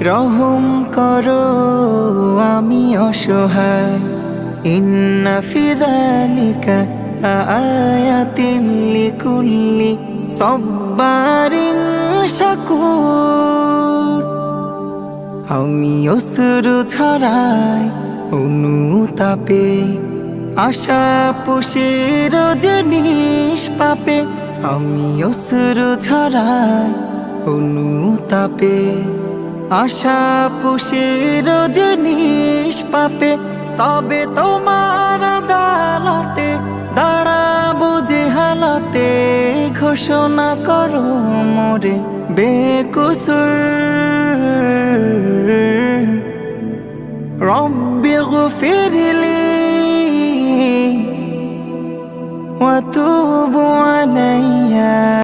রহম করো আমি অসহায় ইন্না ফি যালিকা আয়াতিন লিকুল্লি সাব্বারিন শাকুর। আমি অশ্রু ছড়াই অনুতাপে, আশা পুষে রজনীশ পাপে। আমি অশ্রু ছড়াই অনুতাপে, আশা পুষে রজনীশ পাপে। তবে তোমার আদালতে দাঁড়াবো যে হালতে, ঘোষণা করো মোরে বেকসুর। রব্বিগফিরলি ওয়া তুব